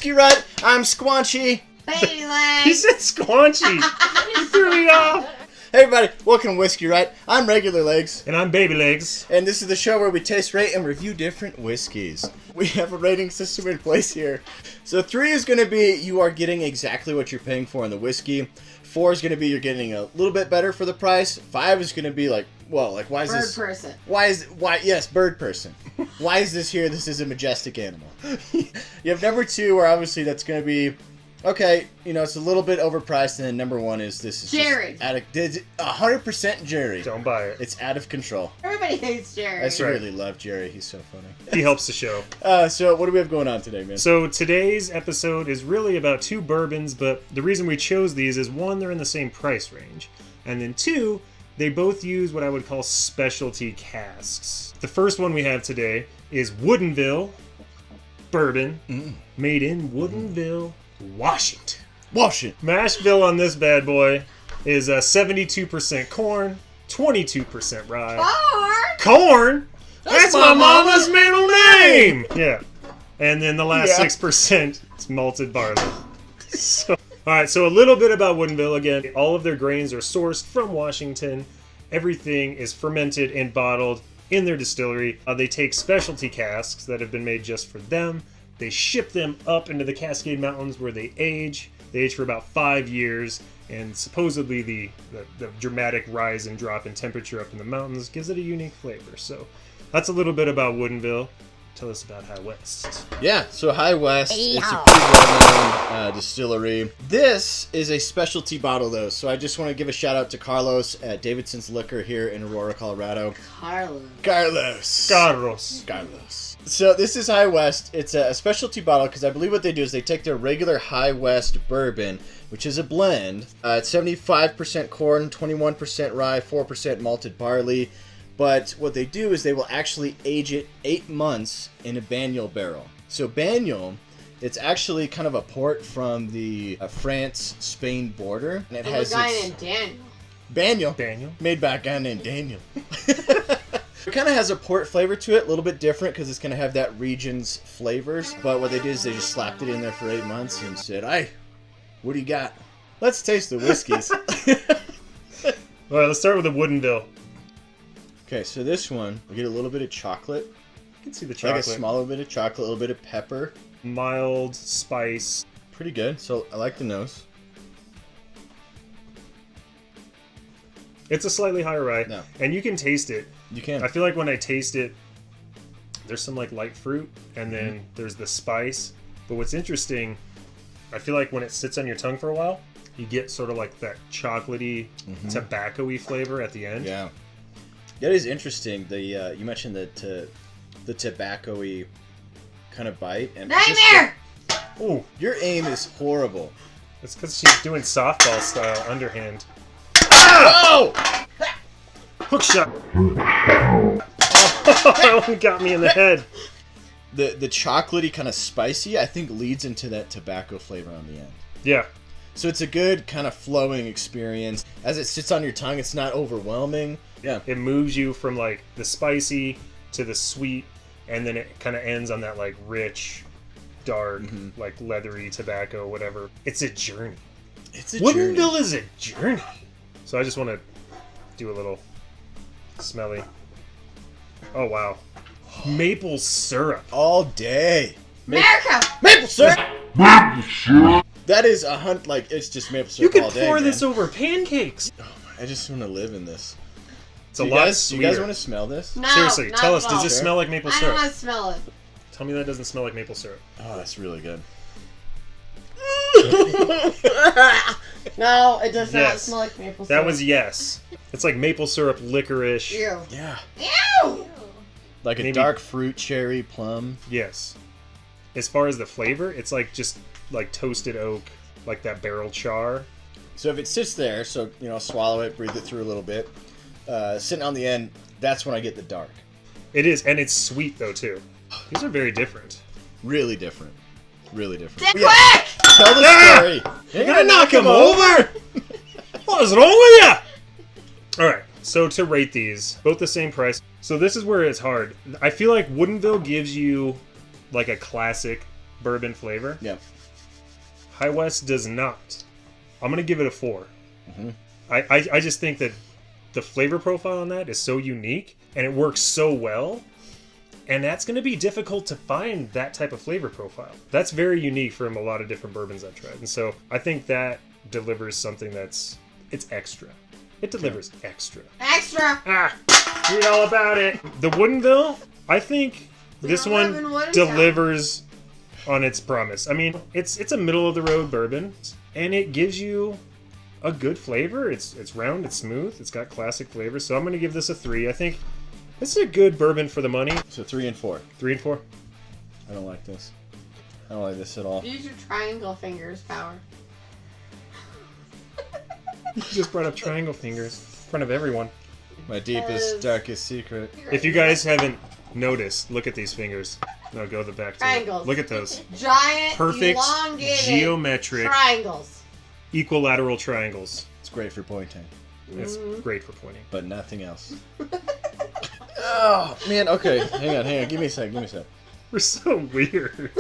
Whiskey-Rut. I'm Squanchy. Baby legs. He said Squanchy. You threw me off. Hey everybody, welcome to Whiskey-Rut. I'm Regular Legs. And I'm Baby Legs. And this is the show where we taste, rate, and review different whiskeys. We have a rating system in place here. So 3 is going to be you are getting exactly what you're paying for in the whiskey. 4 is going to be you're getting a little bit better for the price. 5 is going to be like, well, like why is Bird this... person. Yes, bird person. Why is this here? This is a majestic animal. You have number 2 where obviously that's going to be... Okay, you know, it's a little bit overpriced, and then number 1 is this is Jerry. Just out of 100% Jerry. Don't buy it. It's out of control. Everybody hates Jerry. I secretly love Jerry. He's so funny. He helps the show. So what do we have going on today, man? So today's episode is really about 2 bourbons, but the reason we chose these is 1, they're in the same price range, and then 2, they both use what I would call specialty casks. The first one we have today is Woodinville Bourbon, made in Woodinville, Washington. Mashbill on this bad boy is 72% corn, 22% rye. Corn? That's my mama's middle name! Yeah. And then the last 6% is malted barley. Alright, so a little bit about Woodinville. Again, all of their grains are sourced from Washington. Everything is fermented and bottled in their distillery. They take specialty casks that have been made just for them. They ship them up into the Cascade Mountains where they age. They age for about 5 years, and supposedly the dramatic rise and drop in temperature up in the mountains gives it a unique flavor. So that's a little bit about Woodinville. Tell us about High West. Yeah, so High West, it's a pretty well-known distillery. This is a specialty bottle, though, so I just want to give a shout-out to Carlos at Davidson's Liquor here in Aurora, Colorado. Carlos. So this is High West. It's a specialty bottle because I believe what they do is they take their regular High West bourbon, which is a blend. It's 75% corn, 21% rye, 4% malted barley. But what they do is they will actually age it 8 months in a Banyol barrel. So Banyol, it's actually kind of a port from the France-Spain border. And it has a guy named Daniel. Banyol. Made by a guy named Daniel. It kind of has a port flavor to it, a little bit different because it's going to have that region's flavors. But what they did is they just slapped it in there for 8 months and said, "Hey, what do you got? Let's taste the whiskeys." All right, let's start with the Woodinville. Okay, so this one, we get a little bit of chocolate. You can see the chocolate. Like a small bit of chocolate, a little bit of pepper. Mild spice. Pretty good. So I like the nose. It's a slightly higher rye. No. And you can taste it. You can. I feel like when I taste it, there's some like light fruit, and then there's the spice. But what's interesting, I feel like when it sits on your tongue for a while, you get sort of like that chocolatey, tobacco-y flavor at the end. Yeah. That is interesting. The you mentioned the tobacco-y kind of bite. And Nightmare! Ooh, your aim is horrible. it's because she's doing softball style underhand. Oh! Hook shot. That one got me in the head. The chocolatey kind of spicy, I think, leads into that tobacco flavor on the end. Yeah. So it's a good kind of flowing experience. As it sits on your tongue, it's not overwhelming. Yeah. It moves you from like the spicy to the sweet, and then it kind of ends on that like rich, dark, like leathery tobacco, whatever. It's a journey. It's a journey. Woodinville is a journey. So I just want to do a little smelly. Oh wow. Maple syrup. All day. America! Maple syrup! That is a hunt, like, it's just maple You syrup could all day, pour man. this over pancakes. Oh, I just want to live in this. It's a lot Do sweeter. you guys want to smell this? No, Seriously, not tell at us, does all. it smell like maple I don't syrup? want to smell it. Tell me that doesn't smell like maple syrup. Oh, that's really good. No, it does not Yes. smell like maple syrup. That was yes. It's like maple syrup, licorice. Ew. Yeah. Ew! Like a Maybe- dark fruit, cherry, plum. Yes. As far as the flavor, it's like just like toasted oak, like that barrel char. So if it sits there, so, you know, swallow it, breathe it through a little bit. Sitting on the end, that's when I get the dark. It is, and it's sweet though too. These are very different. Really different. Really different. Dick Yeah. quick! Tell the story. You're gonna knock him over? What is wrong with you? Alright, so to rate these, both the same price. So this is where it's hard. I feel like Woodinville gives you like a classic bourbon flavor. Yeah. High West does not. I'm going to give it a 4. Mm-hmm. I just think that the flavor profile on that is so unique, and it works so well. And that's going to be difficult to find that type of flavor profile. That's very unique from a lot of different bourbons I've tried. And so I think that delivers something it's extra. It delivers extra. Extra! Read all about it. The Woodinville, I think this one delivers on its promise. I mean, it's a middle of the road bourbon, and it gives you a good flavor. It's round, it's smooth, it's got classic flavor. So I'm going to give this a 3. I think this is a good bourbon for the money. So 3 and 4. 3 and 4. I don't like this. I don't like this at all. Use your triangle fingers power. You just brought up triangle fingers in front of everyone. My deepest, darkest secret. If you guys haven't noticed, look at these fingers. No, go the back to triangles. Look at those. Giant, perfect, elongated geometric, triangles. Equilateral triangles. It's great for pointing. It's great for pointing. But nothing else. Oh, man, okay. Hang on. Give me a sec. We're so weird.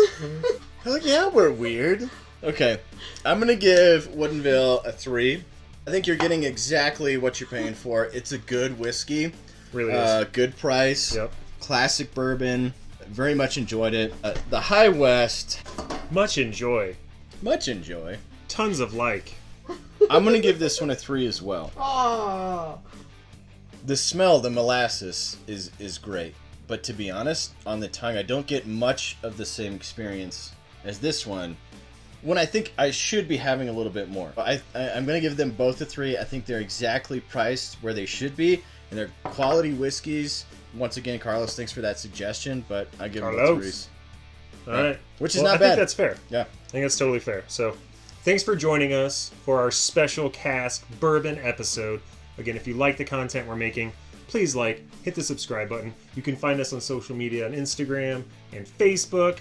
Hell yeah, we're weird. Okay, I'm going to give Woodinville a 3. I think you're getting exactly what you're paying for. It's a good whiskey. Really is. Good price. Yep. Classic bourbon. Very much enjoyed it. The High West. Much enjoy. Much enjoy. Tons of like. I'm going to give this one a 3 as well. Oh. The smell, the molasses, is great. But to be honest, on the tongue, I don't get much of the same experience as this one, when I think I should be having a little bit more. I'm going to give them both a 3. I think they're exactly priced where they should be, and they're quality whiskeys. Once again, Carlos, thanks for that suggestion, but I give them both 3s. All right. Which is not bad. I think that's fair. Yeah. I think that's totally fair. So, thanks for joining us for our special Cask bourbon episode. Again, if you like the content we're making, please hit the subscribe button. You can find us on social media on Instagram and Facebook.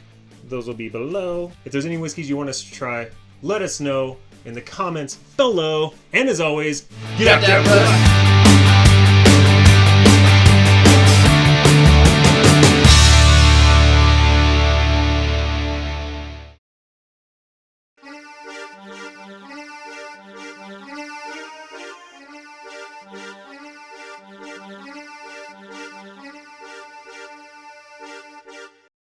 Those will be below. If there's any whiskeys you want us to try, let us know in the comments below. And as always, get out there.